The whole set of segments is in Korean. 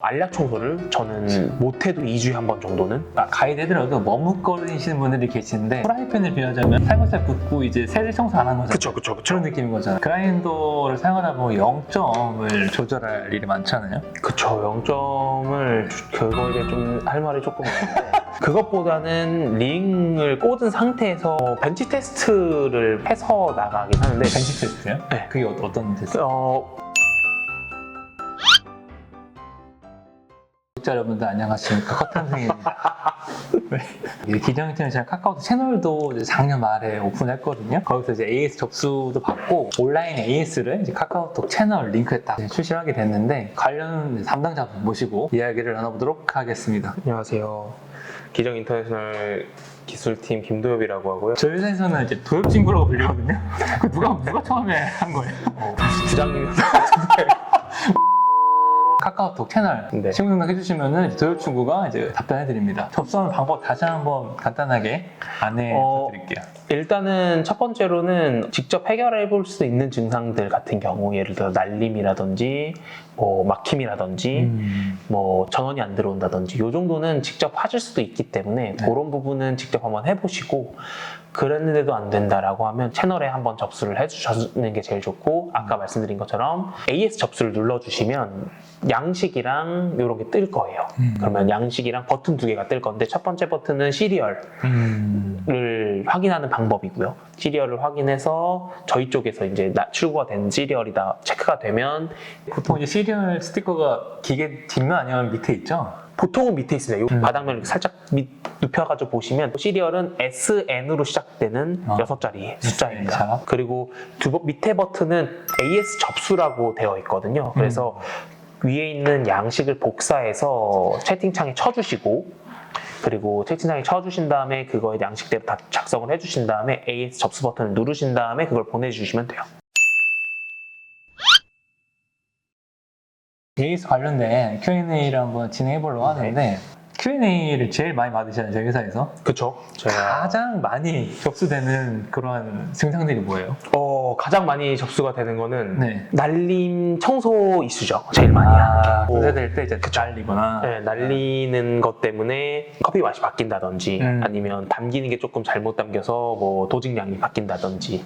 알약 청소를 저는 못해도 2주에 한 번 정도는 가이드 해드려도 머뭇거리시는 분들이 계시는데 프라이팬을 비하자면 살살 붓고 이제 세제 청소 안 하는 거잖아요. 그쵸. 그런 느낌인 거잖아요. 그라인더를 사용하다 보면 0점을 조절할 일이 많잖아요. 그쵸. 0점을 그거 이제 좀 할 말이 조금 있는데 그것보다는 링을 꽂은 상태에서 벤치 테스트를 해서 나가긴 하는데 벤치 테스트요? 네. 그게 어떤 테스트? 구독자 여러분들 안녕하십니까, 커튼생입니다. 기정 인터넷이랑 카카오톡 채널도 이제 작년 말에 오픈했거든요. 거기서 이제 AS 접수도 받고 온라인 AS를 이제 카카오톡 채널 링크에 딱 출시를 하게 됐는데 관련 담당자분 모시고 이야기를 나눠보도록 하겠습니다. 안녕하세요. 기정 인터내셔널 기술팀 김도엽이라고 하고요. 저희 회사에서는 이제 도엽 친구라고 불리거든요. 그 누가 처음에 한 거예요? 부장님 카카오톡 채널 네. 친구 등록 해주시면은 도엽 친구가 이제 답변해드립니다. 접수하는 방법 다시 한번 간단하게 안내해드릴게요. 일단은 첫 번째로는 직접 해결해 볼 수 있는 증상들 같은 경우, 예를 들어 날림이라든지 뭐 막힘이라든지 뭐 전원이 안 들어온다든지 이 정도는 직접 하실 수도 있기 때문에 그런 부분은 직접 한번 해보시고, 그랬는데도 안 된다라고 하면 채널에 한번 접수를 해주시는 게 제일 좋고, 아까 말씀드린 것처럼 AS 접수를 눌러주시면 양식이랑 이런 게 뜰 거예요. 그러면 양식이랑 버튼 두 개가 뜰 건데, 첫 번째 버튼은 시리얼을 확인하는 방법이고요. 시리얼을 확인해서 저희 쪽에서 이제 출고가 된 시리얼이다 체크가 되면, 보통 이제 시리얼 스티커가 기계 뒷면 아니면 밑에 있죠? 보통은 밑에 있습니다. 요 바닥면을 살짝 눕혀가지고 보시면 시리얼은 SN으로 시작되는 6자리 숫자입니다. 그리고 밑에 버튼은 AS 접수라고 되어 있거든요. 그래서 위에 있는 양식을 복사해서 채팅창에 쳐주시고, 그리고 채팅창에 쳐주신 다음에 그거에 양식대로 다 작성을 해주신 다음에 AS 접수 버튼을 누르신 다음에 그걸 보내주시면 돼요. AS 관련된 Q&A를 한번 진행해 보려고 하는데, Q&A를 제일 많이 받으시잖아요, 저희 회사에서. 그쵸? 가장 많이 접수되는 그런 증상들이 뭐예요? 가장 많이 접수가 되는 거는 네. 날림 청소 이슈죠. 제일 많이 하는 게. 분쇄될 때 이제 날리거나. 네, 날리는 것 때문에 커피 맛이 바뀐다든지 아니면 담기는 게 조금 잘못 담겨서 뭐 도직량이 바뀐다든지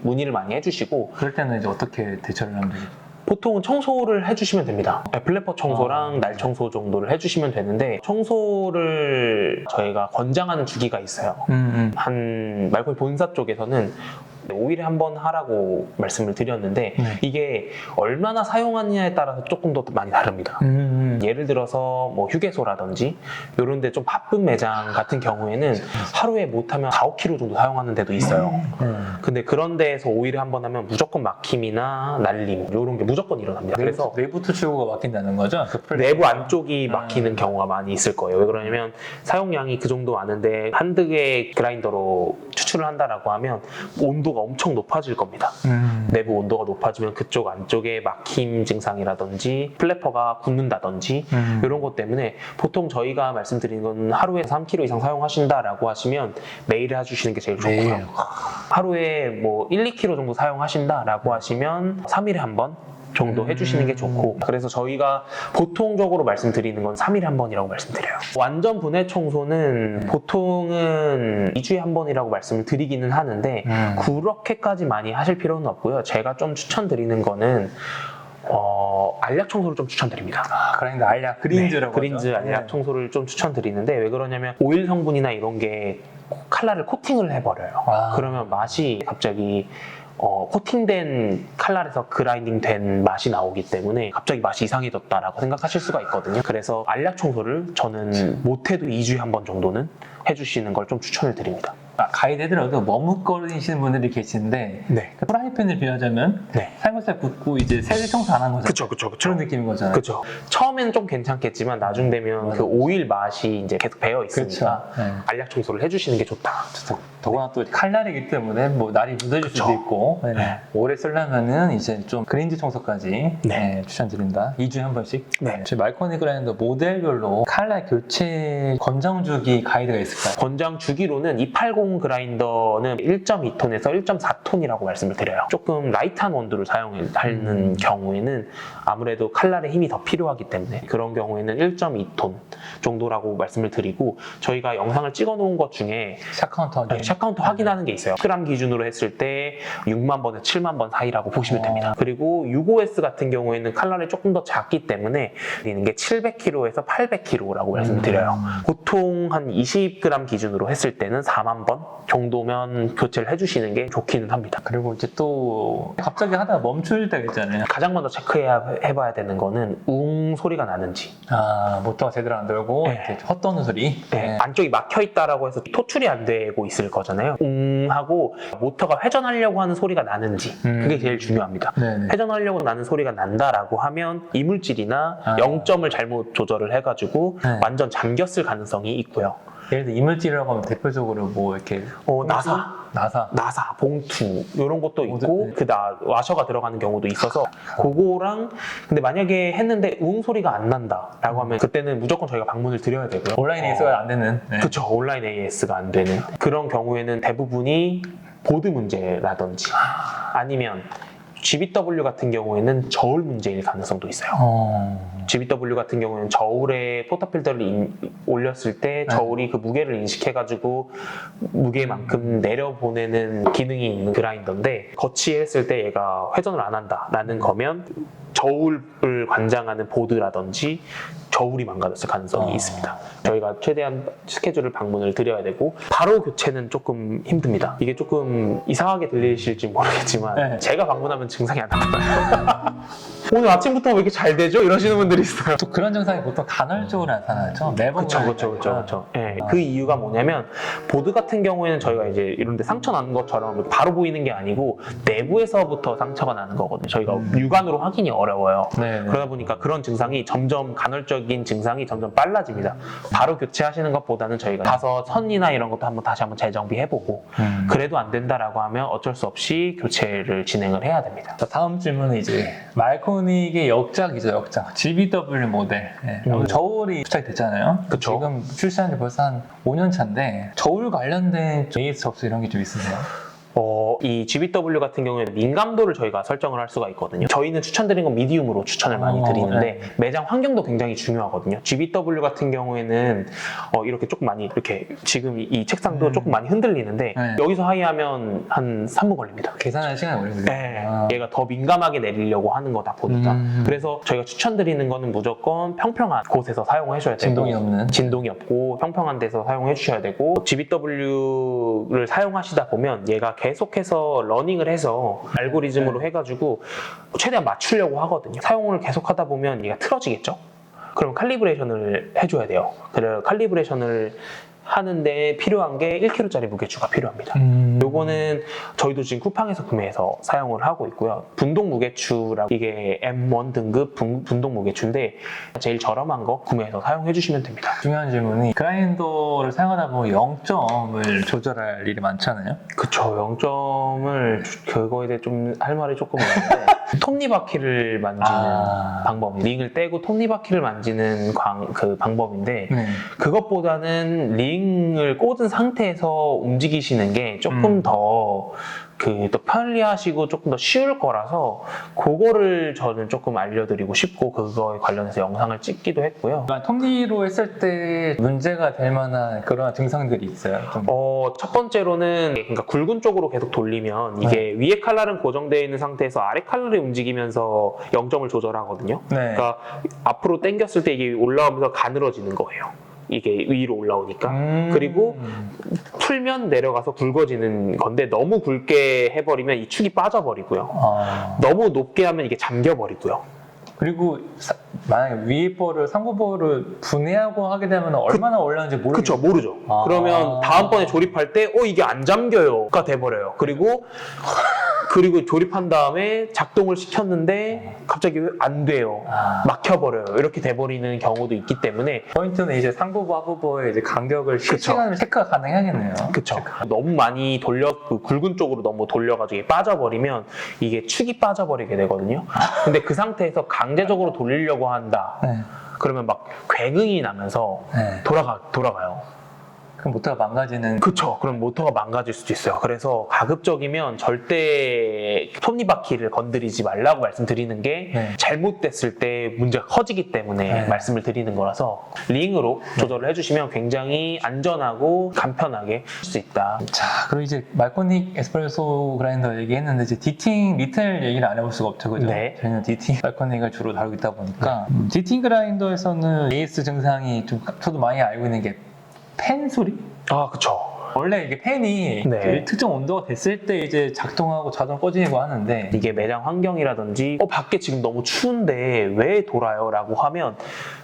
문의를 많이 해주시고, 그럴 때는 이제 어떻게 대처를 하면 되죠? 보통은 청소를 해주시면 됩니다. 플래퍼 청소랑 날 청소 정도를 해주시면 되는데, 청소를 저희가 권장하는 주기가 있어요. 한 말코니 본사 쪽에서는 5일에 한 번 하라고 말씀을 드렸는데 이게 얼마나 사용하느냐에 따라서 조금 더 많이 다릅니다. 예를 들어서 뭐 휴게소라든지 이런 데 좀 바쁜 매장 같은 경우에는 하루에 못하면 4-5kg 정도 사용하는 데도 있어요. 근데 그런 데에서 5일에 한 번 하면 무조건 막힘이나 날림 이런 게 무조건 일어납니다. 그래서 내부 출구가 막힌다는 거죠? 내부 안쪽이 막히는 경우가 많이 있을 거예요. 왜 그러냐면 사용량이 그 정도 많은데 한두 개의 그라인더로 추출을 한다라고 하면 온도가 엄청 높아질 겁니다. 내부 온도가 높아지면 그쪽 안쪽에 막힘 증상이라든지 플래퍼가 굳는다든지 이런 것 때문에 보통 저희가 말씀드리는 건 하루에 3kg 이상 사용하신다라고 하시면 매일 해주시는 게 제일 좋고요. 하루에 뭐 1-2kg 정도 사용하신다라고 하시면 3일에 한 번 정도 해주시는 게 좋고, 그래서 저희가 보통적으로 말씀드리는 건 3일에 한 번이라고 말씀드려요. 완전 분해 청소는 보통은 2주에 한 번이라고 말씀을 드리기는 하는데 그렇게까지 많이 하실 필요는 없고요. 제가 좀 추천드리는 거는 알약 청소를 좀 추천드립니다. 그라인더 알약, 그린즈라고 그린즈 하죠? 알약 청소를 좀 추천드리는데, 왜 그러냐면 오일 성분이나 이런 게 칼라를 코팅을 해버려요. 그러면 맛이 갑자기 코팅된 칼날에서 그라인딩 된 맛이 나오기 때문에 갑자기 맛이 이상해졌다라고 생각하실 수가 있거든요. 그래서 알약 청소를 저는 못해도 2주에 한 번 정도는 해주시는 걸 좀 추천을 드립니다. 가이드 해드려도 머뭇거리시는 분들이 계시는데, 프라이팬을 비하자면 살살 붓고 이제 세제 청소 안 하는 거잖아요. 그쵸. 그런 느낌인 거잖아요. 그쵸. 처음엔 좀 괜찮겠지만 나중 되면 그 오일 맛이 이제 계속 배어 있으니까 알약 청소를 해주시는 게 좋다. 더구나 또 칼날이기 때문에 뭐 날이 묻어질 수도 있고, 오래 쓰려면은 이제 좀 그린즈 청소까지 추천드립니다. 2주에 한 번씩. 저희 말코니 그라인더 모델별로 칼날 교체 권장 주기 가이드가 있을까요? 권장 주기로는 280 사용용 그라인더는 1.2톤에서 1.4톤이라고 말씀을 드려요. 조금 라이트한 원두를 사용하는 경우에는 아무래도 칼날에 힘이 더 필요하기 때문에 그런 경우에는 1.2톤 정도라고 말씀을 드리고, 저희가 영상을 찍어 놓은 것 중에 샷카운터 샷카운트 확인하는 게 있어요. 그램 기준으로 했을 때 6만 번에서 7만 번 사이라고 보시면 됩니다. 그리고 6OS 같은 경우에는 칼날이 조금 더 작기 때문에 드리는 게 700kg에서 800kg라고 말씀드려요. 보통 한 20g 기준으로 했을 때는 4만 번 정도면 교체를 해주시는 게 좋기는 합니다. 그리고 이제 또 갑자기 하다가 멈출 때가 있잖아요. 가장 먼저 해봐야 되는 거는 웅 소리가 나는지, 모터가 제대로 안 돌고 네. 이렇게 헛도는 소리. 네, 안쪽이 막혀 있다라고 해서 토출이 안 되고 있을 거잖아요. 웅 하고 모터가 회전하려고 하는 소리가 나는지, 그게 제일 중요합니다. 네네. 회전하려고 나는 소리가 난다라고 하면 이물질이나 0점을 잘못 조절을 해가지고 네. 완전 잠겼을 가능성이 있고요. 예를 들어 이물질이라고 하면 대표적으로 뭐 이렇게 나사, 봉투 이런 것도 있고, 네. 와셔가 들어가는 경우도 있어서 그거랑, 근데 만약에 했는데 웅 소리가 안 난다라고 하면 그때는 무조건 저희가 방문을 드려야 되고요. 온라인 AS가 안 되는. 네. 그렇죠. 온라인 AS가 안 되는 그런 경우에는 대부분이 보드 문제라든지 아니면 GBW 같은 경우에는 저울 문제일 가능성도 있어요. GBW 같은 경우는 저울에 포터필터를 올렸을 때 저울이 그 무게를 인식해가지고 무게만큼 내려보내는 기능이 있는 그라인더인데, 거치했을 때 얘가 회전을 안 한다라는 거면 저울을 관장하는 보드라든지 저울이 망가졌을 가능성이 있습니다. 저희가 최대한 스케줄을 방문을 드려야 되고, 바로 교체는 조금 힘듭니다. 이게 조금 이상하게 들리실지 모르겠지만 네. 제가 방문하면 증상이 안 나타나요. 오늘 아침부터 왜 이렇게 잘 되죠? 이러시는 분들이 있어요. 또 그런 증상이 보통 간헐적으로 나타나죠. 매번 그렇죠. 네, 그 이유가 뭐냐면, 보드 같은 경우에는 저희가 이제 이런데 상처 나는 것처럼 바로 보이는 게 아니고 내부에서부터 상처가 나는 거거든요. 저희가 육안으로 확인이 어려워요. 네. 그러다 보니까 그런 증상이 점점 간헐적인 증상이 점점 빨라집니다. 바로 교체하시는 것보다는 저희가 가서 선이나 이런 것도 다시 한번 재정비해보고 그래도 안 된다라고 하면 어쩔 수 없이 교체를 진행을 해야 됩니다. 자, 다음 질문은 이제 말코닉의 역작이죠, 역작. GBW 모델. 네. 저울이 부착이 됐잖아요. 그쵸. 지금 출시한 지 벌써 한 5년 차인데 저울 관련된 AS 접수 이런 게 좀 있으세요? 이 GBW 같은 경우에는 민감도를 저희가 설정을 할 수가 있거든요. 저희는 추천드린 건 미디움으로 추천을 많이 드리는데, 네. 매장 환경도 굉장히 중요하거든요. GBW 같은 경우에는 이렇게 조금 많이, 이렇게 지금 이 책상도 조금 많이 흔들리는데 네. 여기서 하이하면 한 3분 걸립니다. 계산하는 시간이 걸리거든요. 네, 얘가 더 민감하게 내리려고 하는 거다 보니까. 그래서 저희가 추천드리는 거는 무조건 평평한 곳에서 사용해 주셔야 되고, 진동이 없고 평평한 데서 사용해 주셔야 되고, GBW를 사용하시다 보면 얘가 계속해서 러닝을 해서 알고리즘으로 해가지고 최대한 맞추려고 하거든요. 사용을 계속하다 보면 얘가 틀어지겠죠? 그럼 칼리브레이션을 해줘야 돼요. 그래서 칼리브레이션을 하는데 필요한 게 1kg짜리 무게추가 필요합니다. 요거는 저희도 지금 쿠팡에서 구매해서 사용을 하고 있고요. 분동 무게추라고, 이게 M1 등급 분동 무게추인데 제일 저렴한 거 구매해서 사용해 주시면 됩니다. 중요한 질문이, 그라인더를 사용하다 보면 0점을 조절할 일이 많잖아요. 그쵸. 0점을 그거에 대해 좀 할 말이 조금 있는데 톱니바퀴를 만지는 방법, 링을 떼고 톱니바퀴를 만지는 그 방법인데, 네. 그것보다는 링을 꽂은 상태에서 움직이시는 게 조금 더 또 편리하시고 조금 더 쉬울 거라서 그거를 저는 조금 알려드리고 싶고, 그거에 관련해서 영상을 찍기도 했고요. 톱니로 했을 때 문제가 될 만한 그런 증상들이 있어요? 첫 번째로는, 그러니까 굵은 쪽으로 계속 돌리면 이게 위에 칼날은 고정되어 있는 상태에서 아래 칼날이 움직이면서 0점을 조절하거든요. 네. 그러니까 앞으로 당겼을 때 이게 올라오면서 가늘어지는 거예요. 이게 위로 올라오니까. 그리고 풀면 내려가서 굵어지는 건데, 너무 굵게 해버리면 이 축이 빠져버리고요. 너무 높게 하면 이게 잠겨버리고요. 그리고 만약에 위에 볼을 상부 볼을 분해하고 하게 되면 얼마나 올라오는지 모르겠어요. 그쵸, 모르죠. 그러면 다음번에 조립할 때 이게 안 잠겨요가 돼버려요. 그리고 조립한 다음에 작동을 시켰는데 갑자기 안 돼요. 막혀버려요. 이렇게 돼버리는 경우도 있기 때문에. 포인트는 이제 상부부, 하부부의 이제 간격을 실시간으로 체크가 가능하겠네요. 그쵸. 너무 많이 그 굵은 쪽으로 너무 돌려가지고 빠져버리면 이게 축이 빠져버리게 되거든요. 근데 그 상태에서 강제적으로 돌리려고 한다. 네. 그러면 막 굉응이 나면서 네. 돌아가요. 그럼 모터가 망가지는. 그쵸. 그럼 모터가 망가질 수도 있어요. 그래서 가급적이면 절대 톱니바퀴를 건드리지 말라고 말씀드리는 게 네. 잘못됐을 때 문제가 커지기 때문에 네. 말씀을 드리는 거라서 링으로 조절을 해주시면 굉장히 안전하고 간편하게 할 수 있다. 자, 그리고 이제 말코닉 에스프레소 그라인더 얘기했는데 이제 디팅 리텔 얘기를 안 해볼 수가 없죠, 그죠? 네. 저희는 디팅 말코닉을 주로 다루고 있다 보니까 디팅 그라인더에서는 AS 증상이 좀 저도 많이 알고 있는 게 팬 소리? 아, 그쵸. 원래 이게 팬이 네. 그 특정 온도가 됐을 때 이제 작동하고 자동 꺼지고 하는데 이게 매장 환경이라든지 밖에 지금 너무 추운데 왜 돌아요? 라고 하면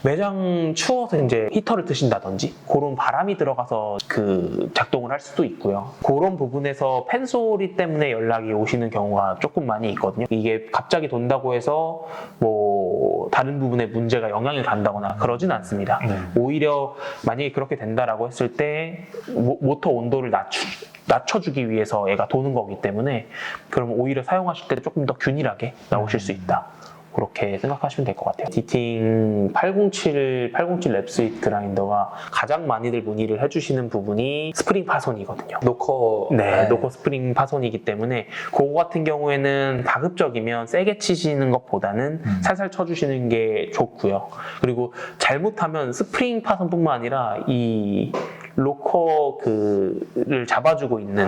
매장 추워서 이제 히터를 트신다든지 그런 바람이 들어가서 그 작동을 할 수도 있고요. 그런 부분에서 팬 소리 때문에 연락이 오시는 경우가 조금 많이 있거든요. 이게 갑자기 돈다고 해서 뭐 다른 부분에 문제가 영향을 간다거나 그러진 않습니다. 네. 오히려 만약에 그렇게 된다라고 했을 때 모터 온도를 낮춰주기 위해서 얘가 도는 거기 때문에 그럼 오히려 사용하실 때 조금 더 균일하게 나오실 수 있다. 그렇게 생각하시면 될 것 같아요. 디팅 807 랩스윗 그라인더가 가장 많이들 문의를 해주시는 부분이 스프링 파손이거든요. 노커. 네, 노커 스프링 파손이기 때문에 그거 같은 경우에는 가급적이면 세게 치시는 것보다는 살살 쳐주시는 게 좋고요. 그리고 잘못하면 스프링 파손뿐만 아니라 이 로커 그를 잡아주고 있는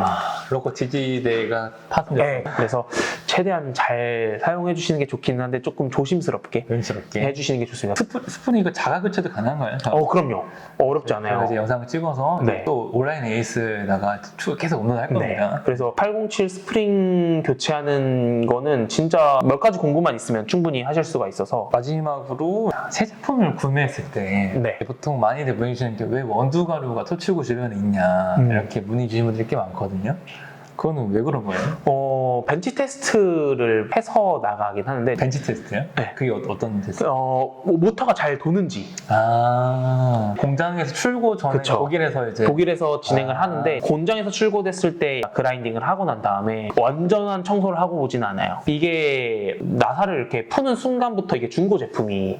로커 지지대가 파손. 네, 그래서 최대한 잘 사용해 주시는 게 좋기는 한데 조금 조심스럽게 연스럽게. 해주시는 게 좋습니다. 스푼이 이거 자가 교체도 가능한가요? 그럼요. 어렵지 제가 않아요. 이제 영상을 찍어서 네. 또 온라인 에이스에다가 계속 업로드할 네. 겁니다. 그래서 807 스프링 교체하는 거는 진짜 몇 가지 공부만 있으면 충분히 하실 수가 있어서 마지막으로 새 제품을 구매했을 때 네. 보통 많이들 문의 주시는 게 왜 원두 가루가 토치구 주변에 있냐 이렇게 문의 주시는 분들이 꽤 많거든요. 그거는 왜 그런 거예요? 벤치 테스트를 해서 나가긴 하는데 벤치 테스트요? 네. 그게 어떤 테스트? 모터가 잘 도는지 공장에서 출고 전에 그쵸. 독일에서 이제 독일에서 진행을 하는데 공장에서 출고됐을 때 그라인딩을 하고 난 다음에 완전한 청소를 하고 오진 않아요. 이게 나사를 이렇게 푸는 순간부터 이게 중고 제품이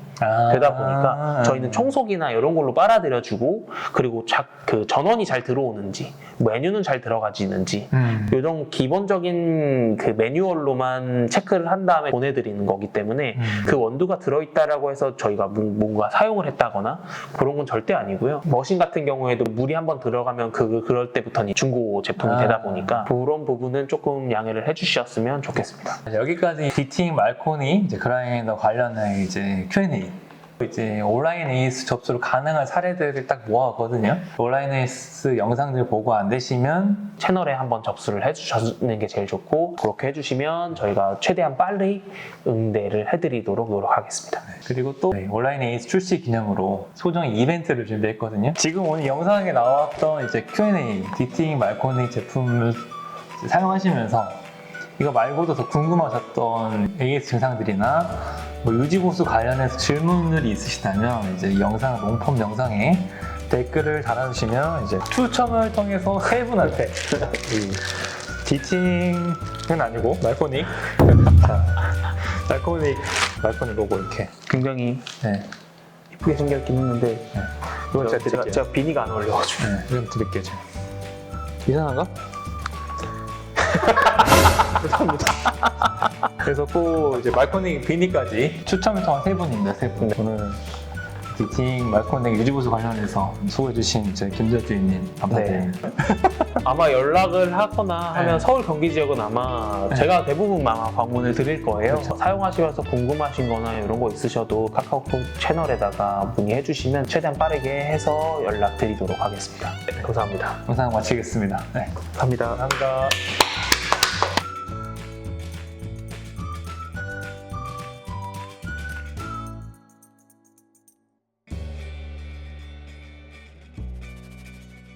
되다 보니까 저희는 청소기나 이런 걸로 빨아들여주고 그리고 그 전원이 잘 들어오는지 메뉴는 잘 들어가지는지 이런 기본적인 그 매뉴얼로만 체크를 한 다음에 보내드리는 거기 때문에 그 원두가 들어있다라고 해서 저희가 뭔가 사용을 했다거나 그런 건 절대 아니고요. 머신 같은 경우에도 물이 한번 들어가면 그럴 때부터는 중고 제품이 되다 보니까 그런 부분은 조금 양해를 해주셨으면 좋겠습니다. 여기까지 디팅 말코니 이제 그라인더 관련한 이제 Q&A 이제 온라인 에이스 접수로 가능한 사례들을 딱 모아왔거든요. 온라인 에이스 영상들 보고 안 되시면 채널에 한번 접수를 해주시는 게 제일 좋고 그렇게 해주시면 저희가 최대한 빨리 응대를 해드리도록 노력하겠습니다. 그리고 또 온라인 에이스 출시 기념으로 소정 이벤트를 준비했거든요. 지금 오늘 영상에 나왔던 이제 Q&A 디팅 말코니 제품을 사용하시면서 이거 말고도 더 궁금하셨던 AS 증상들이나 뭐 유지보수 관련해서 질문들이 있으시다면 이제 영상 롱폼 영상에 댓글을 달아주시면 이제 추첨을 통해서 세 분한테 디팅은 아니고 말코닉 말코닉 로고 이렇게 굉장히 네, 이쁘게 생겼긴 했는데 이건 제가 드릴게요. 제가 비니가 안 어울려가지고 네, 이건 드릴게요 제가. 이상한가? 죄송합니다. 그래서 꼭 이제 말코닉 비니까지 추첨을 통한 세 분입니다. 세 분. 오늘 디팅 말코닉 유지보수 관련해서 소개해주신 이제 김재주님 감사드립니다. 아마 연락을 하거나 하면 네. 서울 경기 지역은 아마 네. 제가 대부분 아마 방문을 드릴 거예요. 그렇죠. 사용하시면서 궁금하신 거나 이런 거 있으셔도 카카오톡 채널에다가 문의해 주시면 최대한 빠르게 해서 연락 드리도록 하겠습니다. 네, 감사합니다. 영상 마치겠습니다. 네. 감사합니다. 감사합니다.